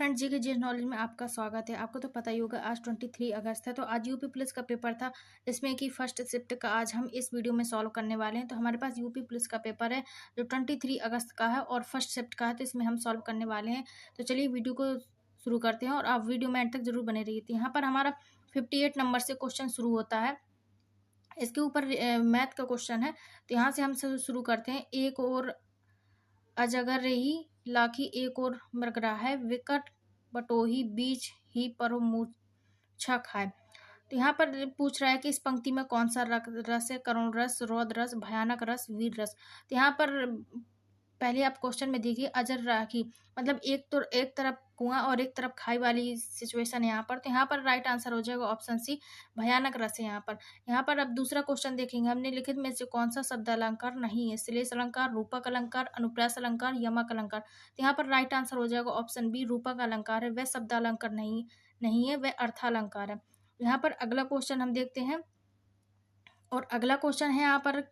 Friend जी के GS knowledge में आपका स्वागत है। आपको तो पता ही होगा आज 23 अगस्त है, तो आज यूपी पुलिस का पेपर था जिसमें कि फर्स्ट शिफ्ट का आज हम इस वीडियो में सॉल्व करने वाले हैं। तो हमारे पास यूपी पुलिस का पेपर है जो 23 अगस्त का है और फर्स्ट शिफ्ट का है, तो इसमें हम सॉल्व करने वाले हैं। तो चलिए वीडियो को शुरू करते हैं और आप वीडियो में एंड तक जरूर बने रहिए। यहाँ पर हमारा 58 नंबर से क्वेश्चन शुरू होता है। इसके ऊपर मैथ का क्वेश्चन है, तो यहाँ से हम शुरू करते हैं। एक और अजगर रही लाखी, एक और मरगरा है, विकट बटोही बीच ही पर मूर्छा खाए। तो यहाँ पर पूछ रहा है कि इस पंक्ति में कौन सा रस है? करुण रस, रौद्र रस, भयानक रस, वीर रस। तो यहाँ पर पहले आप क्वेश्चन में देखिए, अजर राखी मतलब एक तरफ कुआं और एक तरफ खाई वाली सिचुएशन है यहाँ पर। तो यहाँ पर राइट आंसर हो जाएगा ऑप्शन सी, भयानक रस है यहाँ पर अब दूसरा क्वेश्चन देखेंगे। हमने लिखित में से कौन सा शब्द अलंकार नहीं है? श्लेष अलंकार, रूपक अलंकार, अनुप्रास अलंकार, यमक अलंकार। तो यहाँ पर राइट आंसर हो जाएगा ऑप्शन बी, रूपक अलंकार है। वह शब्द अलंकार नहीं है, वह अर्थालंकार है। यहाँ पर अगला क्वेश्चन हम देखते हैं और अगला क्वेश्चन है यहाँ पर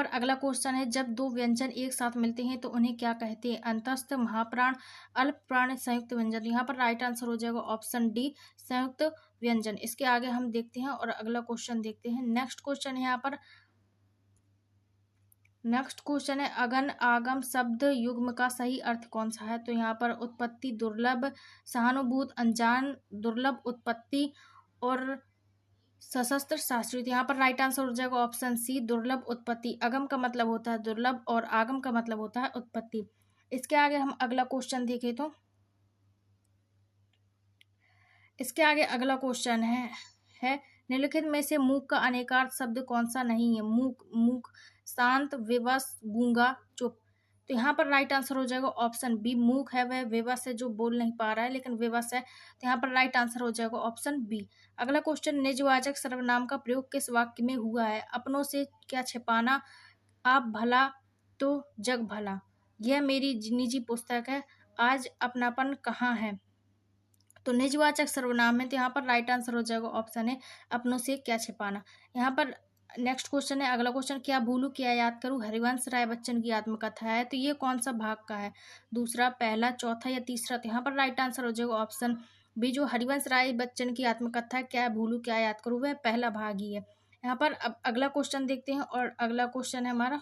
अगला क्वेश्चन है, जब दो व्यंजन एक साथ मिलते हैं तो उन्हें क्या कहते हैं? अंतस्थ, महाप्राण, अल्प प्राण, संयुक्त व्यंजन। यहाँ पर राइट आंसर हो जाएगा ऑप्शन डी, संयुक्त व्यंजन। इसके आगे हम देखते हैं और अगला क्वेश्चन देखते हैं। नेक्स्ट क्वेश्चन है अगन आगम शब्द युग्म का सही अर्थ कौन सा है? तो यहाँ पर उत्पत्ति, दुर्लभ, सहानुभूत, अनजान, दुर्लभ उत्पत्ति और सशस्त्र शास्त्री। यहाँ पर राइट आंसर हो जाएगा ऑप्शन सी, दुर्लभ उत्पत्ति। अगम का मतलब होता है दुर्लभ और आगम का मतलब होता है उत्पत्ति। इसके आगे हम अगला क्वेश्चन देखें तो इसके आगे अगला क्वेश्चन है निम्नलिखित में से मूक का अनेकार्थ शब्द कौन सा नहीं है? मूक, शांत, विवश, गूंगा, चुप। तो यहाँ पर राइट आंसर हो जाएगा ऑप्शन बी, मूक है वह विवश है जो बोल नहीं पा रहा है लेकिन विवश है। तो यहाँ पर राइट आंसर हो जाएगा ऑप्शन बी। अगला क्वेश्चन, निजवाचक सर्वनाम का प्रयोग किस वाक्य में हुआ है? अपनों से क्या छिपाना, आप भला तो जग भला, यह मेरी निजी पुस्तक है, आज अपनापन कहाँ है। तो निजवाचक सर्वनाम है, तो यहाँ पर राइट आंसर हो जाएगा ऑप्शन है, अपनों से क्या छिपाना। यहाँ पर नेक्स्ट क्वेश्चन है अगला क्वेश्चन, क्या भूलू क्या याद करूँ हरिवंश राय बच्चन की आत्मकथा है। तो ये कौन सा भाग का है? दूसरा, पहला, चौथा या तीसरा? तो यहाँ पर राइट आंसर हो जाएगा ऑप्शन बी, जो हरिवंश राय बच्चन की आत्मकथा है, क्या भूलू क्या याद करूँ, वह पहला भाग ही है। यहाँ पर अब अगला क्वेश्चन देखते हैं और अगला क्वेश्चन है हमारा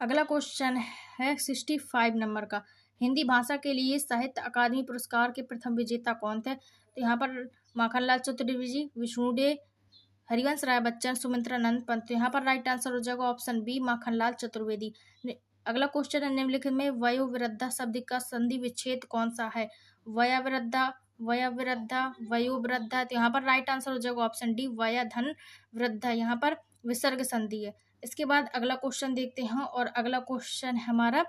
अगला क्वेश्चन है 65 नंबर का, हिंदी भाषा के लिए साहित्य अकादमी पुरस्कार के प्रथम विजेता कौन थे? तो यहाँ पर माखनलाल चतुर्वेदी, विष्णुडे, हरिवंश राय बच्चन, सुमित्रानंद पंत। तो यहाँ पर राइट आंसर हो जाएगा ऑप्शन बी, माखनलाल चतुर्वेदी। अगला क्वेश्चन है, निम्नलिखित में वयोवृद्धा शब्द का संधि विच्छेद कौन सा है? वयोवृद्धा, वयोवृद्धा, वयोवृद्धा। तो यहाँ पर राइट आंसर हो जाएगा ऑप्शन डी, वयोधन वृद्धा। यहाँ पर विसर्ग संधि है। इसके बाद अगला क्वेश्चन देखते हैं और अगला क्वेश्चन है हमारा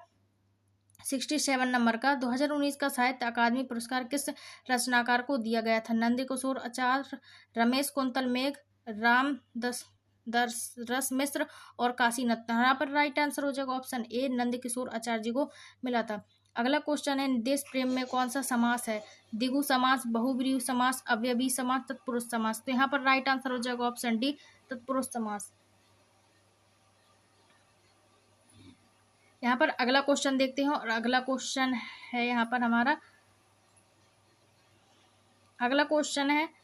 67 नंबर का, 2019 का साहित्य अकादमी पुरस्कार किस रचनाकार को दिया गया था? नंदकिशोर आचार्य, रमेश कुंतल मेघ, राम रस मिश्र और काशीनाथ। यहाँ पर राइट आंसर हो जाएगा ऑप्शन ए, नंदकिशोर आचार्य जी को मिला था। अगला क्वेश्चन है, देश प्रेम में कौन सा समास है? द्विगु समास, बहुब्रीहि समास, अव्ययी समास, तत्पुरुष समास। तो यहाँ पर राइट आंसर हो जाएगा ऑप्शन डी, तत्पुरुष समास। यहाँ पर अगला क्वेश्चन देखते हैं और अगला क्वेश्चन है यहाँ पर हमारा अगला क्वेश्चन है,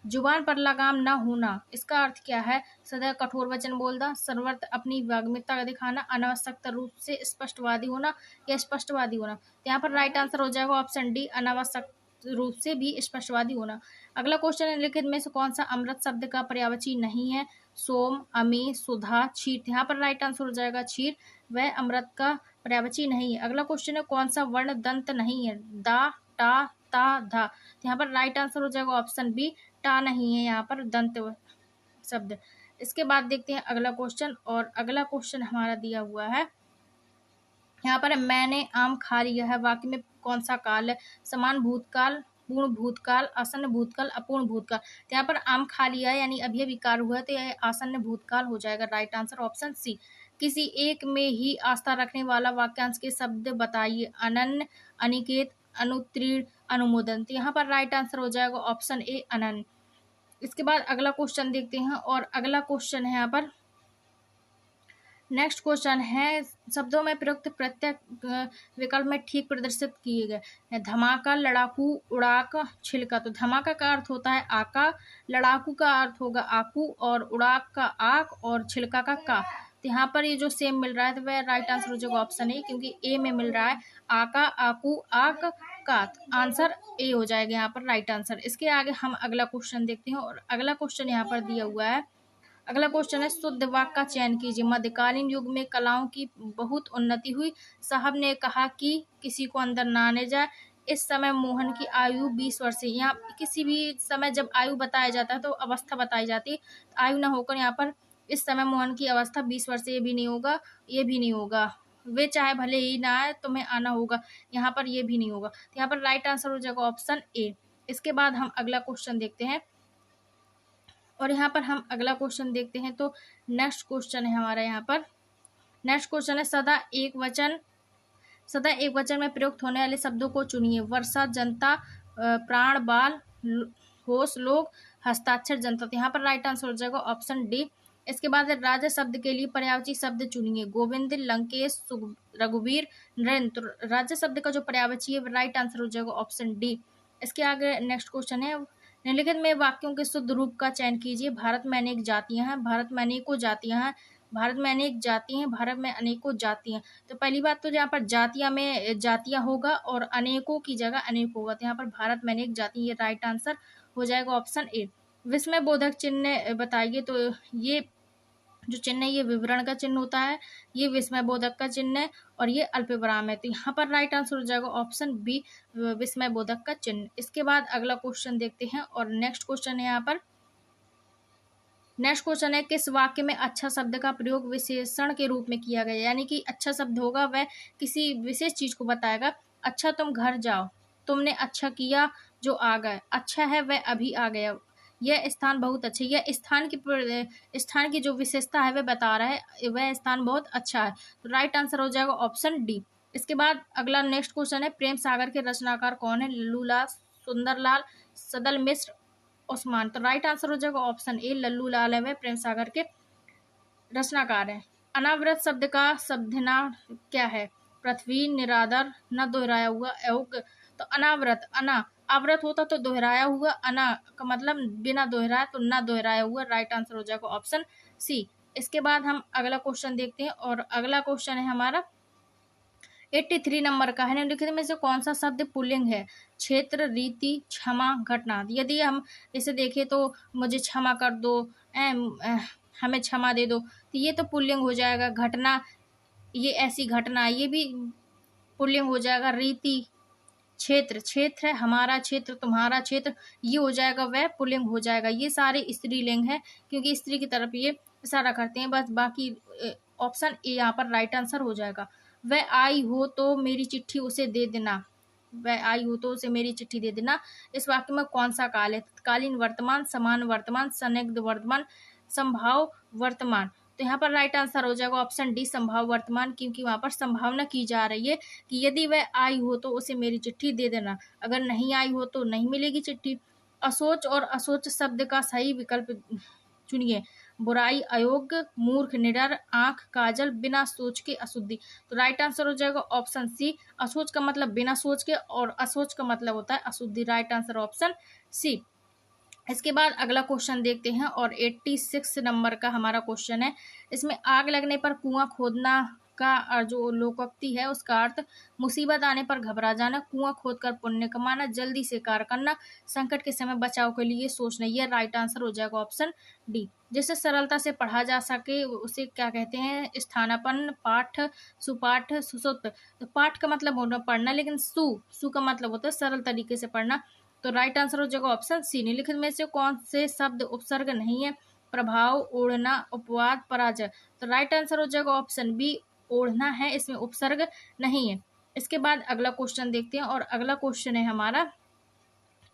जुबान पर लगाम न होना इसका अर्थ क्या है? सदैव कठोर वचन बोलना, सर्वत्र अपनी वाग्मिता का दिखाना, अनावश्यक रूप से स्पष्टवादी होना या स्पष्टवादी होना। तो यहाँ पर राइट आंसर हो जाएगा ऑप्शन डी, अनावश्यक रूप से भी स्पष्टवादी होना। अगला क्वेश्चन है, लिखित में से कौन सा अमृत शब्द का पर्यायवाची नहीं है? सोम, अमी, सुधा, क्षीर। यहाँ पर राइट आंसर हो जाएगा क्षीर, वह अमृत का पर्यायवाची नहीं है। अगला क्वेश्चन है, कौन सा वर्ण दंत नहीं है? दा, टा, ता, धा। तो यहाँ पर राइट आंसर हो जाएगा ऑप्शन बी, टा नहीं है यहाँ पर दंत शब्द। इसके बाद देखते हैं अगला क्वेश्चन और अगला क्वेश्चन हमारा दिया हुआ है यहाँ पर, मैंने आम खा लिया है वाक्य में कौन सा काल है? समान भूतकाल, पूर्ण भूतकाल, आसन्न भूतकाल, अपूर्ण भूतकाल। तो यहाँ पर आम खा लिया है यानी अभी अभी कार्य हुआ है, तो यह आसन्न भूतकाल हो जाएगा। Right answer option C. किसी एक में ही आस्था रखने वाला वाक्यांश के शब्द बताइए? अनन्य, अनिकेत, अनुत्तीर्ण, अनुमोदन। तो यहाँ पर राइट आंसर हो जाएगा ऑप्शन ए, अनन्य। इसके बाद अगला क्वेश्चन देखते हैं और अगला क्वेश्चन है यहाँ पर नेक्स्ट क्वेश्चन है, शब्दों में प्रयुक्त प्रत्येक विकल्प में ठीक प्रदर्शित किए गए हैं। धमाका, लड़ाकू, उड़ाक, छिलका। तो धमाका का अर्थ होता है आका, लड़ाकू का अर्थ होगा आकू, और उड़ाक का आक, और छिलका का का। तो यहाँ पर ये जो सेम मिल रहा है तो वह राइट आंसर हो जाएगा ऑप्शन ए, क्योंकि ए में मिल रहा है आका, आकू, आक, का। आंसर ए हो जाएगा यहाँ पर राइट आंसर। इसके आगे हम अगला क्वेश्चन देखते हैं, और अगला क्वेश्चन यहाँ पर दिया हुआ है। अगला क्वेश्चन है, शुद्ध वाक्य का चयन कीजिए। मध्यकालीन युग में कलाओं की बहुत उन्नति हुई। साहब ने कहा कि किसी को अंदर ना आने जाए। इस समय मोहन की आयु 20 वर्ष है। यहाँ किसी भी समय जब आयु बताया जाता है तो अवस्था बताई जाती है, आयु ना होकर यहाँ पर इस समय मोहन की अवस्था 20 वर्ष, ये भी नहीं होगा, ये भी नहीं होगा। वे चाहे भले ही ना आए, तुम्हें आना होगा, यहाँ पर ये भी नहीं होगा। तो यहाँ पर राइट आंसर हो जाएगा ऑप्शन ए। इसके बाद हम अगला क्वेश्चन देखते हैं, और यहाँ पर हम अगला क्वेश्चन देखते हैं। तो नेक्स्ट क्वेश्चन है हमारा यहाँ पर, नेक्स्ट क्वेश्चन है, सदा एक वचन में प्रयुक्त होने वाले शब्दों को चुनिए। वर्षा, जनता, प्राण, बाल, होश, लोग, हस्ताक्षर, जनता। तो यहाँ पर राइट आंसर हो जाएगा ऑप्शन डी। इसके बाद राजा शब्द के लिए पर्यायवाची शब्द चुनिए। गोविंद, लंकेश, रघुवीर, नरेंद्र। तो राजा शब्द का जो पर्यायवाची है राइट आंसर हो जाएगा ऑप्शन डी। इसके आगे नेक्स्ट क्वेश्चन है, निम्नलिखित में वाक्यों के शुद्ध रूप का चयन कीजिए। भारत में अनेक जातियां हैं, भारत में अनेकों जातियां हैं, भारत में अनेक जाति हैं, भारत में अनेकों जाति हैं। तो पहली बात तो यहाँ पर जातियां में जातियां होगा और अनेकों की जगह अनेक होगा। तो यहाँ पर भारत में अनेक जाति, ये राइट आंसर हो जाएगा ऑप्शन ए। विस्मय बोधक चिन्ह बताइए। तो ये जो चिन्ह है ये विवरण का चिन्ह होता है, ये विस्मय बोधक का चिन्ह है, और ये अल्पविराम है। तो यहाँ पर राइट आंसर हो जाएगा ऑप्शन बी, विस्मय बोधक का चिन्ह। इसके बाद अगला क्वेश्चन देखते हैं, और नेक्स्ट क्वेश्चन है यहाँ पर, नेक्स्ट क्वेश्चन है, किस वाक्य में अच्छा शब्द का प्रयोग विशेषण के रूप में किया गया। यानी कि अच्छा शब्द होगा वह किसी विशेष चीज को बताएगा। अच्छा, तुम घर जाओ, तुमने अच्छा किया जो आ गए, अच्छा है वह अभी आ गया, यह स्थान बहुत अच्छा, यह स्थान की जो विशेषता है वह बता रहा है, वह स्थान बहुत अच्छा है। तो राइट आंसर हो जाएगा ऑप्शन डी। इसके बाद अगला नेक्स्ट क्वेश्चन है, प्रेम सागर के रचनाकार कौन है। लल्लूलाल, सुंदरलाल, सदल मिश्र, ओस्मान। तो राइट आंसर हो जाएगा ऑप्शन ए, लल्लूलाल है वह प्रेम सागर के रचनाकार है। अनावृत शब्द का शब्दार्थ क्या है। पृथ्वी, निरादर, न दोहराया हुआ, अयोग्य। तो अनावृत, अना आवृत होता तो दोहराया हुआ, अना का मतलब बिना दोहराया, तो न दोहराया हुआ, राइट आंसर हो जाएगा ऑप्शन सी। इसके बाद हम अगला क्वेश्चन देखते हैं, और अगला क्वेश्चन है हमारा 83 नंबर का है। निम्नलिखित में से कौन सा शब्द पुल्लिंग है। क्षेत्र, रीति, क्षमा, घटना। यदि हम इसे देखें तो मुझे क्षमा कर दो, हमें क्षमा दे दो, तो ये तो पुल्लिंग हो जाएगा। घटना, ये ऐसी घटना, ये भी पुल्लिंग हो जाएगा। रीति, क्षेत्र, क्षेत्र है हमारा क्षेत्र, तुम्हारा क्षेत्र, ये हो जाएगा, वह पुल्लिंग हो जाएगा। ये सारे स्त्रीलिंग है क्योंकि स्त्री की तरफ ये इशारा करते हैं। बस बाकी ऑप्शन ए यहाँ पर राइट आंसर हो जाएगा। वह आई हो तो मेरी चिट्ठी उसे दे देना, वह आई हो तो उसे मेरी चिट्ठी दे देना। इस वाक्य में कौन सा काल है। तत्कालीन वर्तमान, समान वर्तमान, संदिग्ध वर्तमान, संभाव वर्तमान। तो यहाँ पर राइट आंसर हो जाएगा ऑप्शन डी, संभाव वर्तमान, क्योंकि वहां पर संभावना की जा रही है कि यदि वह आई हो तो उसे मेरी चिट्ठी दे देना, अगर नहीं आई हो तो नहीं मिलेगी चिट्ठी। असोच और असोच शब्द का सही विकल्प चुनिए। बुराई, अयोग्य, मूर्ख, निडर, आंख, काजल, बिना सोच के, अशुद्धि। तो राइट आंसर हो जाएगा ऑप्शन सी, असोच का मतलब बिना सोच के, और असोच का मतलब होता है अशुद्धि, राइट आंसर ऑप्शन सी। इसके बाद अगला क्वेश्चन देखते हैं, और 86 नंबर का हमारा क्वेश्चन है। इसमें आग लगने पर कुआं खोदना का जो लोकोक्ति है उसका अर्थ, मुसीबत आने पर घबरा जाना, कुआं खोदकर पुण्य कमाना, जल्दी से कार्य करना, संकट के समय बचाव के लिए सोचना। यह राइट आंसर हो जाएगा ऑप्शन डी। जिसे सरलता से पढ़ा जा सके उसे क्या कहते हैं। स्थानापन्न, पाठ, सुपाठ, सुसुप्त। तो पाठ का मतलब होना पढ़ना, लेकिन सु का मतलब होता है सरल तरीके से पढ़ना। तो राइट आंसर हो जाएगा ऑप्शन सी। निम्नलिखित में से कौन से शब्द उपसर्ग नहीं है। प्रभाव, ओढ़ना, उपवाद, पराजय। तो राइट आंसर हो जाएगा ऑप्शन बी, ओढ़ना है, इसमें उपसर्ग नहीं है। इसके बाद अगला क्वेश्चन देखते हैं, और अगला क्वेश्चन है हमारा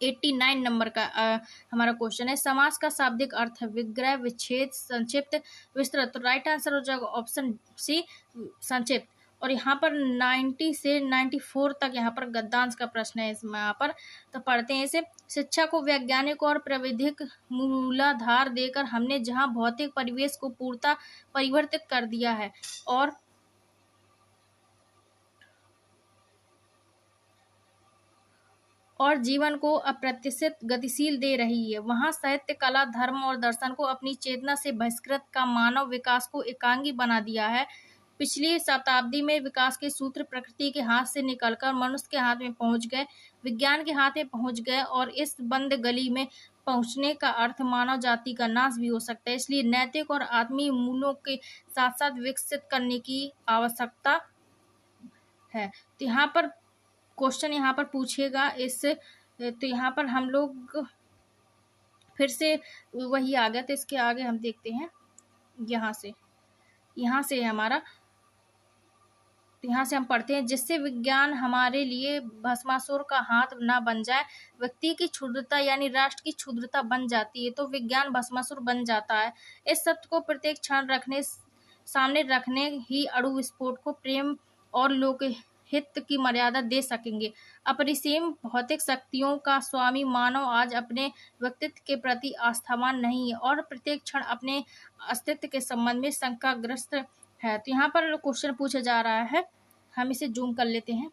89 नंबर का हमारा क्वेश्चन है। समास का शाब्दिक अर्थ है विग्रह, विच्छेद, संक्षिप्त, विस्तृत। तो राइट आंसर हो जाएगा ऑप्शन सी, संक्षिप्त। और यहाँ पर 90 से 94 तक यहाँ पर गद्यांश का प्रश्न है इसमें। यहाँ पर तो पढ़ते हैं इसे। शिक्षा को वैज्ञानिक और प्राविधिक मूलाधार देकर हमने जहाँ भौतिक परिवेश को पूर्णतः परिवर्तित कर दिया है और जीवन को अप्रत्याशित गतिशील दे रही है, वहाँ साहित्य, कला, धर्म और दर्शन को अपनी चेतना से बहिष्कृत का मानव विकास को एकांगी बना दिया है। पिछली शताब्दी में विकास के सूत्र प्रकृति के हाथ से निकलकर मनुष्य के हाथ में पहुंच गए, विज्ञान के हाथ में पहुंच गए और इस बंद गली में पहुंचने का अर्थ मानव जाति का नाश भी हो सकता है। इसलिए नैतिक और आत्मीय मूल्यों के साथ साथ विकसित करने की आवश्यकता है। तो यहाँ पर क्वेश्चन यहाँ पर पूछेगा तो यहाँ पर हम लोग फिर से वही आ गया, तो इसके आगे हम देखते हैं यहाँ से हमारा, तो यहाँ से हम पढ़ते हैं, जिससे विज्ञान हमारे लिए भस्मासुर का हाथ ना बन जाए। व्यक्ति की क्षुद्रता यानी राष्ट्र की क्षुद्रता बन जाती है तो विज्ञान भस्मासुर बन जाता है। इस सत्य को प्रत्येक क्षण सामने रखने ही अणु विस्फोट को प्रेम और लोक हित की मर्यादा दे सकेंगे। अपरिसीम भौतिक शक्तियों का स्वामी मानव आज अपने व्यक्तित्व के प्रति आस्थावान नहीं है और प्रत्येक क्षण अपने अस्तित्व के संबंध में शंकाग्रस्त है। तो यहाँ पर क्वेश्चन पूछा जा रहा है, हम इसे जूम कर लेते हैं।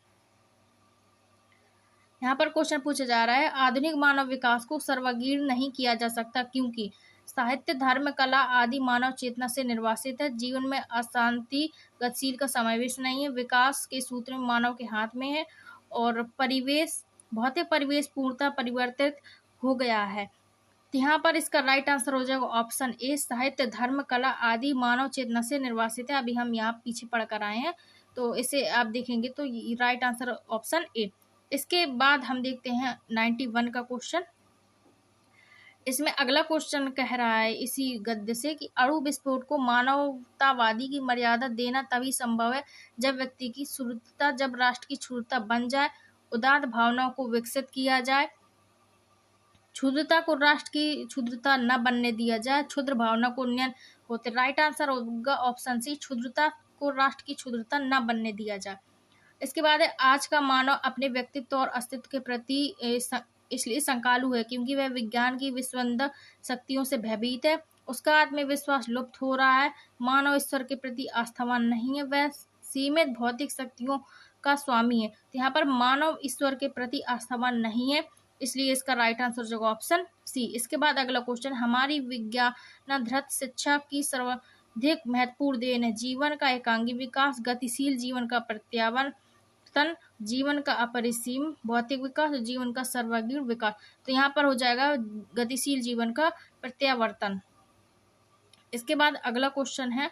यहाँ पर क्वेश्चन पूछा जा रहा है, आधुनिक मानव विकास को सर्वांगीण नहीं किया जा सकता क्योंकि साहित्य, धर्म, कला आदि मानव चेतना से निर्वासित है। जीवन में अशांति, गतिशील का समावेश नहीं है। विकास के सूत्र मानव के हाथ में है और भौतिक परिवेश पूर्णतः परिवर्तित हो गया है। तो यहाँ पर इसका राइट आंसर हो जाएगा ऑप्शन ए, साहित्य, धर्म, कला आदि मानव चेतना से निर्वासित है। अभी हम यहाँ पीछे पढ़ कर आए हैं तो इसे आप देखेंगे तो राइट आंसर ऑप्शन ए। इसके बाद हम देखते हैं 91 का क्वेश्चन। इसमें अगला क्वेश्चन कह रहा है इसी गद्य से कि अणु विस्फोट को मानवतावादी की मर्यादा देना तभी संभव है जब व्यक्ति की शुद्धता, जब राष्ट्र की शुद्धता बन जाए, उदात्त भावनाओं को विकसित किया जाए, क्षुद्रता को राष्ट्र की क्षुद्रता न बनने दिया जाए, क्षुद्र भावना को उन्नयन होते। राइट आंसर होगा ऑप्शन सी, क्षुद्रता को राष्ट्र की क्षुद्रता न बनने दिया जाए। इसके बाद है, आज का मानव अपने व्यक्तित्व और अस्तित्व के प्रति इसलिए शंकालु है क्योंकि वह विज्ञान की विश्वसनीय शक्तियों से भयभीत है। उसका आत्मविश्वास लुप्त हो रहा है। मानव ईश्वर के प्रति आस्थावान नहीं है, वह सीमित भौतिक शक्तियों का स्वामी है। तो यहाँ पर मानव ईश्वर के प्रति आस्थावान नहीं है, इसलिए इसका राइट आंसर जो ऑप्शन सी। इसके बाद अगला क्वेश्चन, हमारी विज्ञानाधृत शिक्षा की सर्वाधिक महत्वपूर्ण देन है जीवन का एकांगी विकास, गतिशील जीवन का प्रत्यावर्तन, जीवन का अपरिसीम भौतिक विकास, जीवन का सर्वांगीण विकास। तो यहाँ पर हो जाएगा गतिशील जीवन का प्रत्यावर्तन। इसके बाद अगला क्वेश्चन है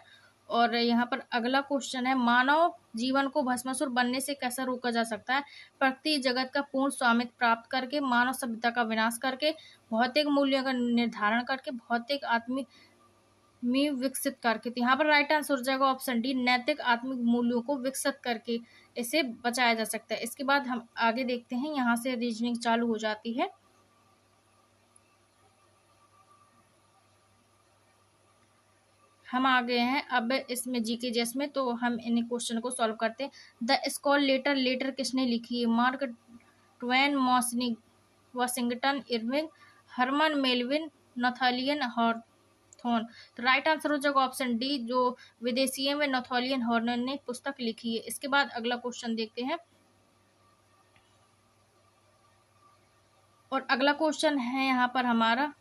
और यहाँ पर अगला क्वेश्चन है, मानव जीवन को भस्मासुर बनने से कैसे रोका जा सकता है? प्रकृति जगत का पूर्ण स्वामित्व प्राप्त करके, मानव सभ्यता का विनाश करके, भौतिक मूल्यों का निर्धारण करके, भौतिक आत्मिक में विकसित करके। तो यहाँ पर राइट आंसर हो जाएगा ऑप्शन डी, नैतिक आत्मिक मूल्यों को विकसित करके इसे बचाया जा सकता है। इसके बाद हम आगे देखते हैं, यहाँ से रीजनिंग चालू हो जाती है। हम आ गए हैं अब इसमें जीके जैस में, तो हम इन क्वेश्चन को सॉल्व करते हैं। द स्कॉल लेटर किसने लिखी है? Mark Twain, Washington Irving, Herman Melvin, Nathaniel Hawthorne. तो राइट आंसर हो जाएगा ऑप्शन डी, जो विदेशी में नथालियन हॉथॉर्न ने पुस्तक लिखी है। इसके बाद अगला क्वेश्चन देखते हैं और अगला क्वेश्चन है यहाँ पर हमारा,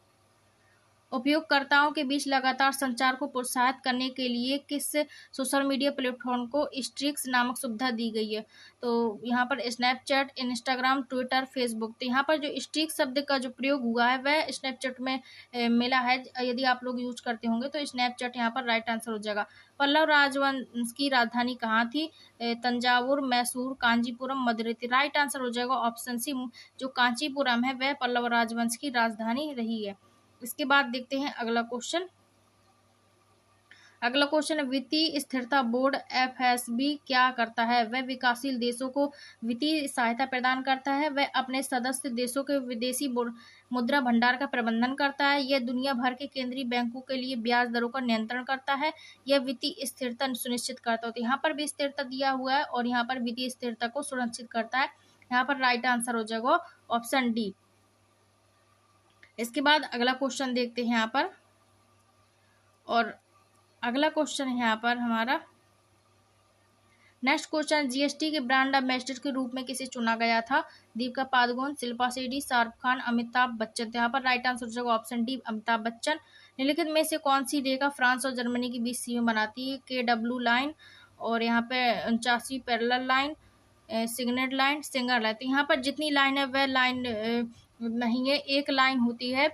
उपयोगकर्ताओं के बीच लगातार संचार को प्रोत्साहित करने के लिए किस सोशल मीडिया प्लेटफॉर्म को स्ट्रीक्स नामक सुविधा दी गई है? तो यहाँ पर स्नैपचैट, इंस्टाग्राम, ट्विटर, फेसबुक। तो यहाँ पर जो स्ट्रीक्स शब्द का जो प्रयोग हुआ है वह स्नैपचैट में मिला है। यदि आप लोग यूज करते होंगे तो स्नैपचैट यहाँ पर राइट आंसर हो जाएगा। पल्लव राजवंश की राजधानी कहाँ थी? तंजावुर, मैसूर, कांचीपुरम, मदुरै। राइट आंसर हो जाएगा ऑप्शन सी, जो कांचीपुरम है वह पल्लव राजवंश की राजधानी रही है। इसके बाद देखते हैं अगला क्वेश्चन। अगला क्वेश्चन है, वित्तीय स्थिरता बोर्ड FSB क्या करता है? वह विकासशील देशों को वित्तीय सहायता प्रदान करता है। वह अपने सदस्य देशों के विदेशी मुद्रा भंडार का प्रबंधन करता है। यह दुनिया भर के केंद्रीय बैंकों के लिए ब्याज दरों का नियंत्रण करता है। यह वित्तीय स्थिरता सुनिश्चित करता है। तो यहाँ पर भी स्थिरता दिया हुआ है और यहाँ पर वित्तीय स्थिरता को सुनिश्चित करता है। यहाँ पर राइट आंसर हो जाएगा ऑप्शन डी। इसके बाद अगला क्वेश्चन देखते हैं यहाँ पर, और अगला क्वेश्चन है यहाँ पर हमारा नेक्स्ट क्वेश्चन, जीएसटी के ब्रांड एम्बेसडर के रूप में किसे चुना गया था? दीपिका पादुकोण, शिल्पा शेट्टी, शाहरुख खान, अमिताभ बच्चन। तो यहाँ पर राइट आंसर हो जाएगा ऑप्शन डी, अमिताभ बच्चन। निम्नलिखित में से कौन सी रेखा फ्रांस और जर्मनी के बीच सीमा बनाती है? KW लाइन, और यहाँ पे 49 parallel line, signal line, singer line. तो यहाँ पर जितनी लाइन है वह लाइन नहीं है, एक लाइन होती है,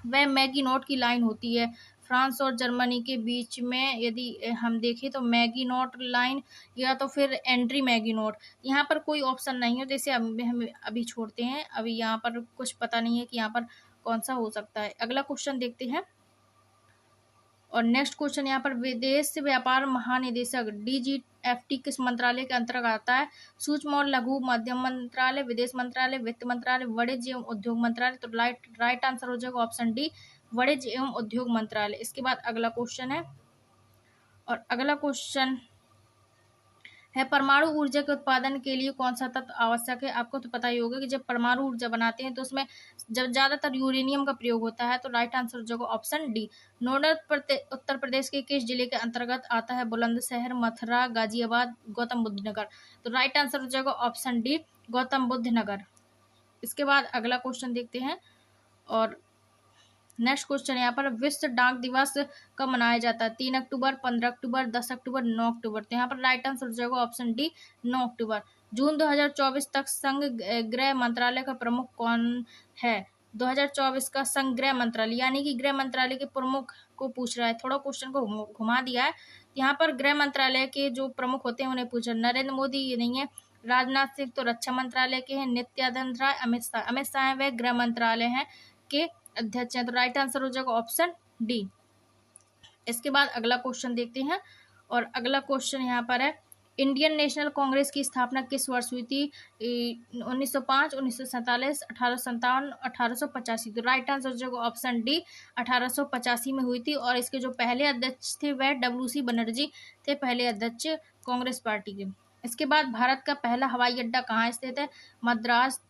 वह मैगीनोट की लाइन होती है। फ्रांस और जर्मनी के बीच में यदि हम देखें तो मैगीनोट लाइन या तो फिर एंट्री मैगीनोट। यहाँ पर कोई ऑप्शन नहीं है, जैसे हम अभी छोड़ते हैं, अभी यहाँ पर कुछ पता नहीं है कि यहाँ पर कौन सा हो सकता है। अगला क्वेश्चन देखते हैं, और नेक्स्ट क्वेश्चन यहाँ पर, विदेश व्यापार महानिदेशक DGFT किस मंत्रालय के अंतर्गत आता है? सूक्ष्म और लघु मध्यम मंत्रालय, विदेश मंत्रालय, वित्त मंत्रालय, वाणिज्य एवं उद्योग मंत्रालय। तो राइट आंसर हो जाएगा ऑप्शन डी, वाणिज्य एवं उद्योग मंत्रालय। इसके बाद अगला क्वेश्चन है, और अगला क्वेश्चन है, परमाणु ऊर्जा के उत्पादन के लिए कौन सा तत्व आवश्यक है? आपको तो पता ही होगा कि जब परमाणु ऊर्जा बनाते हैं तो उसमें जब ज्यादातर यूरेनियम का प्रयोग होता है। तो राइट आंसर हो जाएगा ऑप्शन डी। नोएडा उत्तर प्रदेश के किस जिले के अंतर्गत आता है? बुलंदशहर, मथुरा, गाजियाबाद, गौतम बुद्ध नगर। तो राइट आंसर हो जाएगा ऑप्शन डी, गौतम बुद्ध नगर। इसके बाद अगला क्वेश्चन देखते हैं, और नेक्स्ट क्वेश्चन यहाँ पर, विश्व डाक दिवस कब मनाया जाता है? 3 अक्टूबर, 15 अक्टूबर, 10 अक्टूबर, 9 अक्टूबर। तो यहाँ पर राइट आंसर हो जाएगा ऑप्शन डी, 9 अक्टूबर। जून 2024 तक संघ गृह मंत्रालय का प्रमुख कौन है? 2024 का संघ गृह मंत्रालय, यानी कि गृह मंत्रालय के प्रमुख को पूछ रहा है, थोड़ा क्वेश्चन को घुमा दिया है। यहाँ पर गृह मंत्रालय के जो प्रमुख होते हैं उन्हें पूछा। नरेंद्र मोदी ये नहीं है, राजनाथ सिंह तो रक्षा मंत्रालय के हैं, नित्यानंद राय, अमित शाह वह गृह मंत्रालय है के अध्यक्ष हैं। तो राइट आंसर हो जाएगा ऑप्शन डी। इसके बाद अगला क्वेश्चन देखते हैं, और अगला क्वेश्चन यहाँ पर है, इंडियन नेशनल कांग्रेस की स्थापना किस वर्ष हुई थी? 1905, 1947, 1857, 1885। तो राइट आंसर हो जाएगा ऑप्शन डी, 1885 में हुई थी। और इसके जो पहले अध्यक्ष थे वह WC बनर्जी थे, पहले अध्यक्ष कांग्रेस पार्टी के। इसके बाद भारत का पहला हवाई अड्डा कहाँ स्थित है? मद्रास,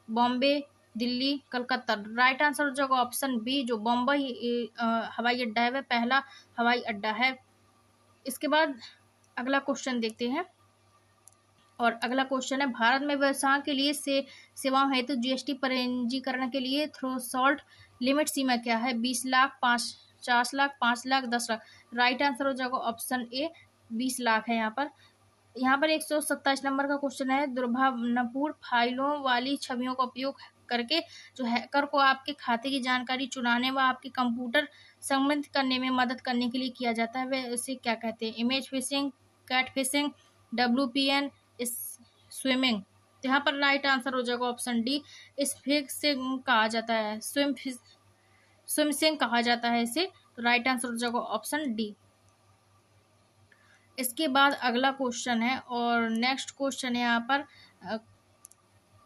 बॉम्बे, दिल्ली, कलकत्ता। राइट आंसर हो जाएगा ऑप्शन बी, जो बम्बई हवाई अड्डा है वह पहला हवाई अड्डा है। इसके बाद अगला क्वेश्चन देखते हैं, और अगला क्वेश्चन है, भारत में व्यवसाय के लिए सेवाओं हेतु GST पंजीकरण के लिए थ्रेशोल्ड लिमिट सीमा क्या है? 20 लाख, 50 लाख, 5 लाख, 10 लाख। राइट आंसर हो जाएगा ऑप्शन ए, 20 लाख है। यहाँ पर 127 नंबर का क्वेश्चन है, दुर्भावनापूर्ण फाइलों वाली छवियों का उपयोग करके जो हैकर को आपके खाते की जानकारी चुराने व आपके कंप्यूटर संबंधित करने में मदद करने के लिए किया जाता है, वह इसे क्या कहते हैं? Image phishing, cat phishing, WPN, swimming. तो यहाँ पर राइट आंसर हो जाएगा ऑप्शन डी, फिशिंग कहा जाता है, स्विमिंग कहा जाता है इसे। तो राइट आंसर हो जाएगा ऑप्शन डी। इसके बाद अगला क्वेश्चन है, और नेक्स्ट क्वेश्चन है यहाँ पर,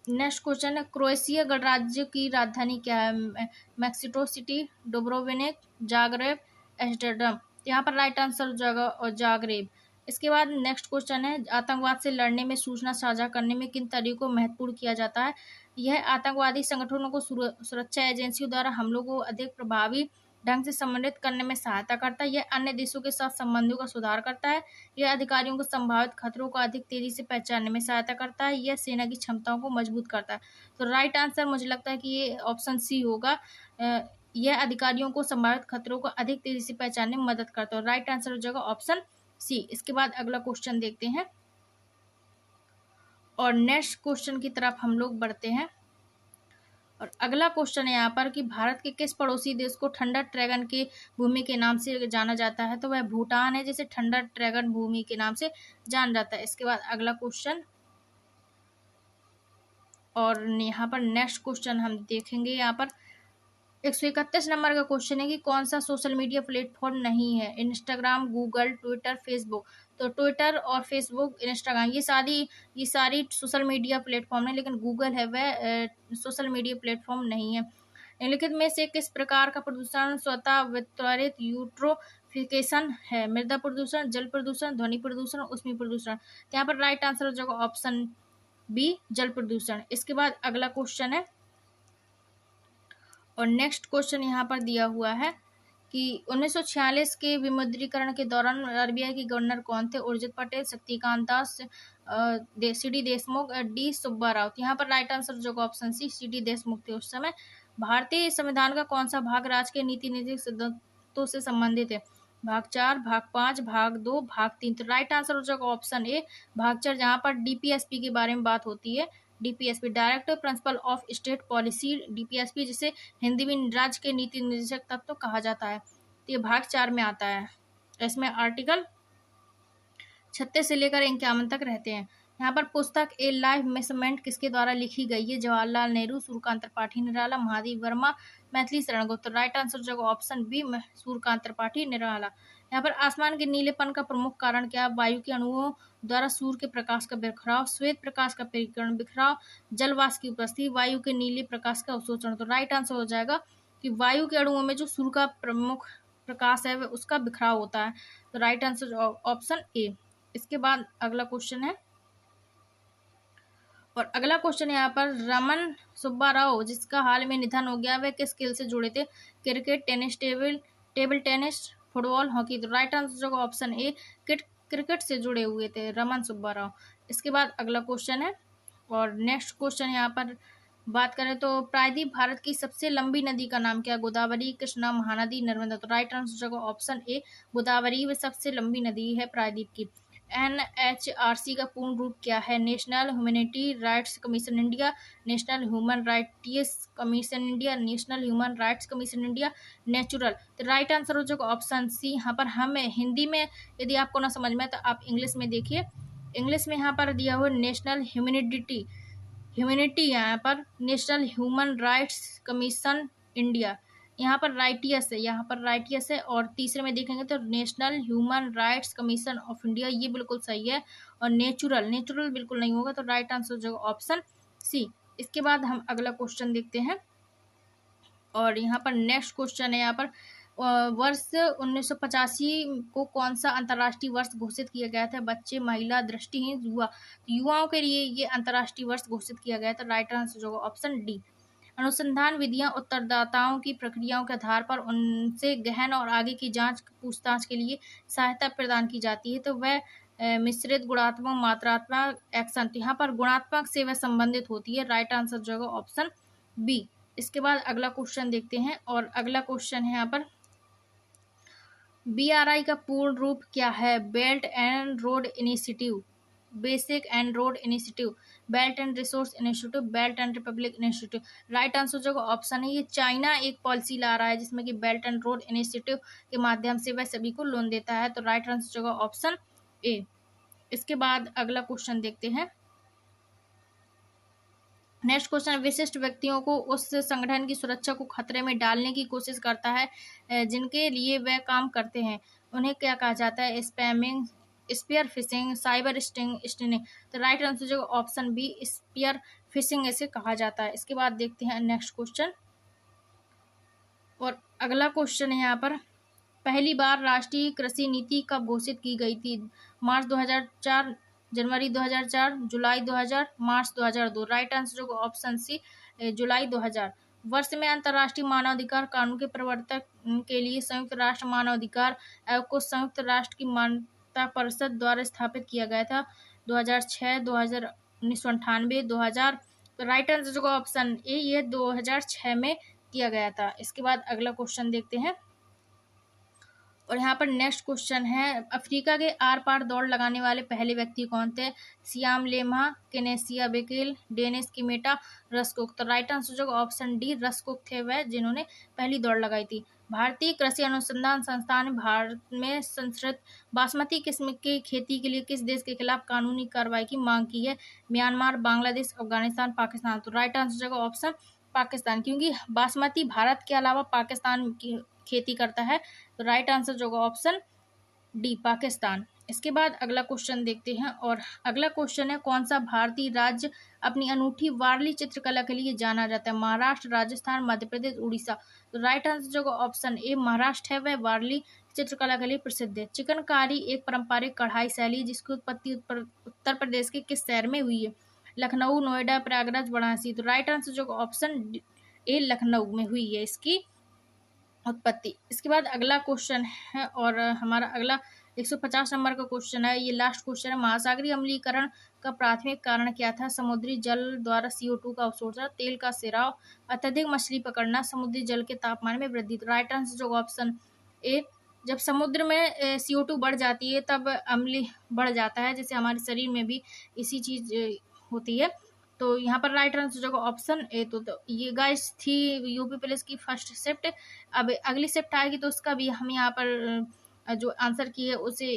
नेक्स्ट क्वेश्चन है, क्रोएशिया गणराज्य की राजधानी क्या है? Mexico City, Dubrovnik, Zagreb, Amsterdam. यहाँ पर राइट आंसर हो जाएगा और जाग्रेब। इसके बाद नेक्स्ट क्वेश्चन है, आतंकवाद से लड़ने में सूचना साझा करने में किन तरीकों को महत्वपूर्ण किया जाता है? यह आतंकवादी संगठनों को सुरक्षा एजेंसियों द्वारा हमलों को अधिक प्रभावी ढंग से समन्वित करने में सहायता करता है। यह अन्य देशों के साथ संबंधों का सुधार करता है। यह अधिकारियों को संभावित खतरों को अधिक तेजी से पहचानने में सहायता करता है। यह सेना की क्षमताओं को मजबूत करता है। तो राइट आंसर मुझे लगता है कि ये ऑप्शन सी होगा, यह अधिकारियों को संभावित खतरों को अधिक तेजी से पहचानने में मदद करता है। राइट आंसर हो जाएगा ऑप्शन सी। इसके बाद अगला क्वेश्चन देखते हैं, और नेक्स्ट क्वेश्चन की तरफ हम लोग बढ़ते हैं, और अगला क्वेश्चन है यहाँ पर कि भारत के किस पड़ोसी देश को ठंडा ड्रैगन की भूमि के नाम से जाना जाता है? तो वह भूटान है, जिसे ठंडा ड्रैगन भूमि के नाम से जाना जाता है। इसके बाद अगला क्वेश्चन, और यहाँ पर नेक्स्ट क्वेश्चन हम देखेंगे यहाँ पर, 131 नंबर का क्वेश्चन है कि कौन सा सोशल मीडिया प्लेटफॉर्म नहीं है? Instagram, Google, Twitter, Facebook. तो ट्विटर और फेसबुक, इंस्टाग्राम ये सारी सोशल मीडिया प्लेटफॉर्म है, लेकिन गूगल है वह सोशल मीडिया प्लेटफॉर्म नहीं है। निम्नलिखित में से किस प्रकार का प्रदूषण स्वतः वितरित यूट्रोफिकेशन है? मृदा प्रदूषण, जल प्रदूषण, ध्वनि प्रदूषण, ऊष्मीय प्रदूषण। तो यहाँ पर राइट आंसर हो जाएगा ऑप्शन बी, जल प्रदूषण। इसके बाद अगला क्वेश्चन है, और नेक्स्ट क्वेश्चन यहाँ पर दिया हुआ है कि 1946 के विमुद्रीकरण के दौरान आरबीआई के गवर्नर कौन थे? उर्जित पटेल, शक्तिकांत दास, सी.डी. देशमुख, डी सुब्बा राव। यहाँ पर राइट आंसर जो ऑप्शन सी, सी.डी. देशमुख थे उस समय। भारतीय संविधान का कौन सा भाग राज्य के नीति नैतिक सिद्धांतों से संबंधित है? भाग 4, भाग 5, भाग 2, भाग 3। तो राइट आंसर हो जाएगा ऑप्शन ए, भाग 4, जहाँ पर डीपीएसपी के बारे में बात होती है। DPSP, director principle of state policy, DPSP, जिसे हिंदी में राज्य के नीति निर्देशक तत्व कहा जाता है। तो ये भाग 4 में आता है। इसमें आर्टिकल 36 से लेकर 51 तक रहते हैं। यहाँ पर पुस्तक ए लाइफ मेजरमेंट किसके द्वारा लिखी गई है? जवाहरलाल नेहरू, सूर्यकांत त्रिपाठी निराला, महादेव वर्मा, मैथिली शरण गुप्त। राइट आंसर जो ऑप्शन बी, सूर्यकांत त्रिपाठी निराला। यहाँ पर आसमान के नीलेपन का प्रमुख कारण क्या? वायु के अणुओं द्वारा सूर्य के प्रकाश का बिखराव, श्वेत प्रकाश का परिकरण बिखराव, जलवाष्प की उपस्थिति, वायु के नीले प्रकाश का अवशोषण। तो राइट आंसर हो जाएगा कि वायु के अणुओं में जो सूर्य का प्रमुख प्रकाश है वह उसका बिखराव होता है। तो राइट आंसर ऑप्शन ए। इसके बाद अगला क्वेश्चन है, और अगला क्वेश्चन यहाँ पर रमन सुब्बा राव, जिसका हाल में निधन हो गया, वह किस खेल से जुड़े थे? Cricket, tennis, table tennis, football, hockey. तो राइट आंसर जो ऑप्शन ए, क्रिकेट से जुड़े हुए थे रमन सुब्बा राव। इसके बाद अगला क्वेश्चन है, और नेक्स्ट क्वेश्चन यहाँ पर बात करें तो प्रायद्वीप भारत की सबसे लंबी नदी का नाम क्या? गोदावरी, कृष्णा, महानदी, नर्मदा। तो राइट आंसर जगह ऑप्शन ए, गोदावरी वह सबसे लंबी नदी है प्रायद्वीप की। NHRC का पूर्ण रूप क्या है? National humanity rights commission India, national human rights commission India, national human rights commission India, natural. तो राइट आंसर हो जाएगा ऑप्शन सी। यहाँ पर हम हिंदी में यदि आपको ना समझ में तो आप इंग्लिश में देखिए। इंग्लिश में यहाँ पर दिया हुआ नेशनल ह्यूमैनिटी, यहाँ पर national human rights commission India, यहाँ पर राइटियस है, यहाँ पर राइटियस है। और तीसरे में देखेंगे तो national human rights commission of India, ये बिल्कुल सही है। और नेचुरल बिल्कुल नहीं होगा। तो राइट आंसर जो ऑप्शन सी। इसके बाद हम अगला क्वेश्चन देखते हैं, और यहाँ पर नेक्स्ट क्वेश्चन है, यहाँ पर वर्ष 1985 को कौन सा अंतर्राष्ट्रीय वर्ष घोषित किया गया था? बच्चे, महिला, दृष्टिहीन, युवाओं के लिए ये अंतर्राष्ट्रीय वर्ष घोषित किया गया था। राइट आंसर जो ऑप्शन डी। अनुसंधान विधियां उत्तरदाताओं की प्रक्रियाओं के आधार पर उनसे गहन और आगे की जांच पूछताछ के लिए सहायता प्रदान की जाती है। तो वह मिश्रित, गुणात्मक, मात्रात्मक, एक्शन। तो यहाँ पर गुणात्मक से वह संबंधित होती है। राइट आंसर जो है ऑप्शन बी। इसके बाद अगला क्वेश्चन देखते हैं, और अगला क्वेश्चन है यहाँ पर BRI का पूर्ण रूप क्या है? Belt and road initiative, basic and road initiative, belt and resource initiative, belt and Republic initiative. Right answer जो ऑप्शन है, ये चाइना एक पॉलिसी ला रहा है जिसमें कि बेल्ट एंड रोड इनिशिएटिव के माध्यम से वह सभी को लोन देता है। तो राइट आंसर जो ऑप्शन ए। इसके बाद अगला क्वेश्चन देखते हैं। नेक्स्ट क्वेश्चन, विशिष्ट व्यक्तियों को उस संगठन की सुरक्षा को खतरे में डालने की कोशिश करता है जिनके लिए वह काम करते हैं, उन्हें क्या कहा जाता है? Spamming, spear phishing, cyber sting. तो राइट आंसर जो ऑप्शन बी, स्पीयर फिशिंग ऐसे कहा जाता है। इसके बाद देखते हैं नेक्स्ट क्वेश्चन, और अगला क्वेश्चन है यहाँ पर, पहली बार राष्ट्रीय कृषि नीति कब घोषित की गई थी? मार्च 2004, जनवरी 2004, जुलाई 2000, मार्च 2002। राइट आंसर जो ऑप्शन सी, जुलाई 2000। वर्ष में अंतर्राष्ट्रीय मानवाधिकार कानून के प्रवर्तन के लिए संयुक्त राष्ट्र मानवाधिकार आयोग को संयुक्त राष्ट्र की मानवता परिषद द्वारा स्थापित किया गया था। 2006, 1998, 2000। तो राइट आंसर जो ऑप्शन ए, ये 2006 में किया गया था। इसके बाद अगला क्वेश्चन देखते हैं, और यहाँ पर नेक्स्ट क्वेश्चन है, अफ्रीका के आर पार दौड़ लगाने वाले पहले व्यक्ति कौन थे? Siyam Lema, Kenesia Bekele, Dennis Kimetta, Ruskuk. तो राइट आंसर जो ऑप्शन डी, रस्कुक थे वह जिन्होंने पहली दौड़ लगाई थी। भारतीय कृषि अनुसंधान संस्थान ने भारत में संस्कृत बासमती किस्म की खेती के लिए किस देश के खिलाफ कानूनी कार्रवाई की मांग की है? म्यांमार, बांग्लादेश, अफगानिस्तान, पाकिस्तान। तो राइट आंसर जो ऑप्शन पाकिस्तान, क्योंकि बासमती भारत के अलावा पाकिस्तान की खेती करता है। तो राइट आंसर जो होगा ऑप्शन डी, पाकिस्तान। इसके बाद अगला क्वेश्चन देखते हैं, और अगला क्वेश्चन है कौन सा भारतीय राज्य अपनी अनूठी वारली चित्रकला के लिए जाना जाता है? महाराष्ट्र, राजस्थान, मध्य प्रदेश, उड़ीसा। तो राइट आंसर जो होगा ऑप्शन ए, महाराष्ट्र है वह वारली चित्रकला के लिए प्रसिद्ध है। चिकनकारी एक पारंपरिक कढ़ाई शैली जिसकी उत्पत्ति उत्तर प्रदेश के किस शहर में हुई है? लखनऊ, नोएडा, प्रयागराज, वाराणसी। तो राइट आंसर जो ऑप्शन ए, लखनऊ में हुई है इसकी उत्पत्ति। इसके बाद अगला क्वेश्चन है, और हमारा अगला 150 नंबर का क्वेश्चन है, ये लास्ट क्वेश्चन है। महासागरीय अम्लीकरण का प्राथमिक कारण क्या था? समुद्री जल द्वारा CO2 का अवशोषण, तेल का सिराव, अत्यधिक मछली पकड़ना, समुद्री जल के तापमान में वृद्धि। तो राइट आंसर जो ऑप्शन ए, जब समुद्र में CO2 बढ़ जाती है तब अम्ल बढ़ जाता है, जैसे हमारे शरीर में भी इसी चीज होती है। तो यहाँ पर राइट आंसर जो ऑप्शन ए। तो ये गाइस थी यूपी पुलिस की फर्स्ट शिफ्ट। अब अगली शिफ्ट आएगी तो उसका भी हम यहाँ पर जो आंसर की है उसे